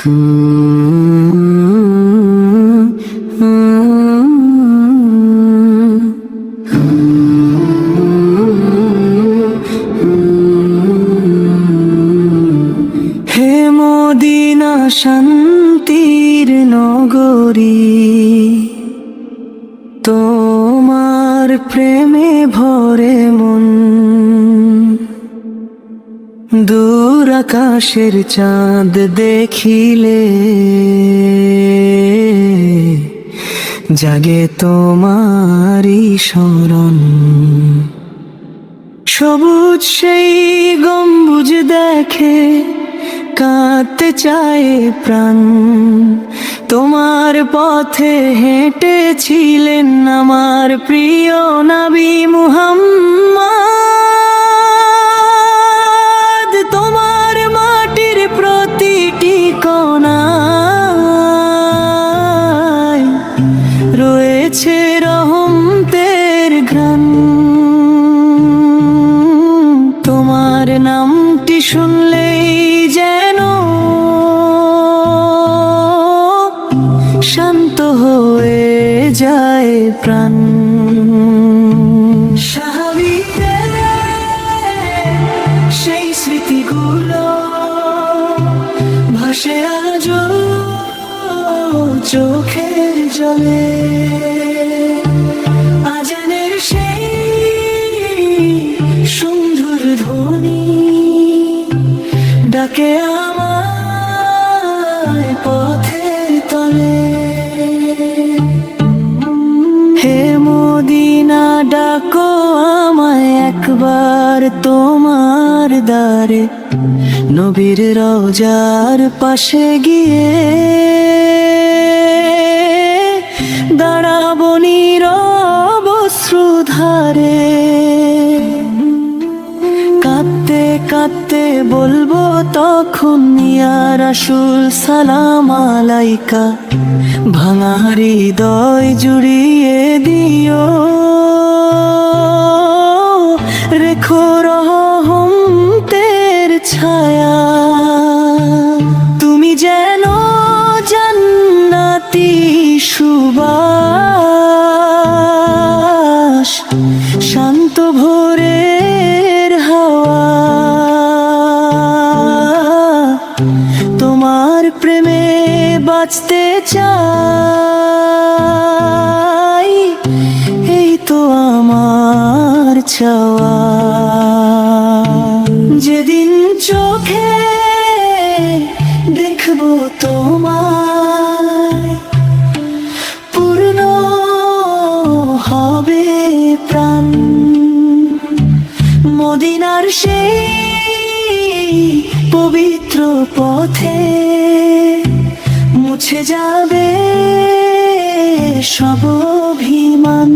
হে Medina শান্তির নগরী, তোমার প্রেমে ভরে মন। দূর আকাশের চাঁদ দেখিলে জাগে তোমারি স্মরণ। সবুজ সেই গম্বুজ দেখে কাঁদতে চায় প্রাণ। তোমার পথে হেঁটেছিলেন আমার প্রিয় নবী মুহাম্মদ। তোমার মাটির প্রতিটি কোণায় রয়েছে রহমতের ঘ্রাণ। তোমার নামটি শুনলেই যেন শান্ত হয়ে যায় প্রাণ। সাহাবীদের সেই স্মৃতিগুলো ভাসে আজও চোখের জলে। আজানের সেই সুন্দর ধ্বনি ডাকে আমায় পথের তলে। হে মদিনা ডাকো আমায় একবার তোমার দ্বারে, নবীর রওজার পাশে গিয়ে দাঁড়াবো নীরব অশ্রুধারে। কাঁদতে কাঁদতে বলবো তখন ইয়া রাসূল সালাম আলাইকা। ভাঙা হৃদয় জুড়িয়ে দিও, রেখো রহমতের ছায়া। তুমি যেন জান্নাতি সুবাস, শান্ত ভোরের হাওয়া। তোমার প্রেমে বাঁচতে চাই, এই তো আমার চাওয়া। যেদিন চোখে দেখবো তোমায়, পূর্ণ হবে প্রাণ। মদিনার সেই পবিত্র পথে মুছে যাবে সব অভিমান।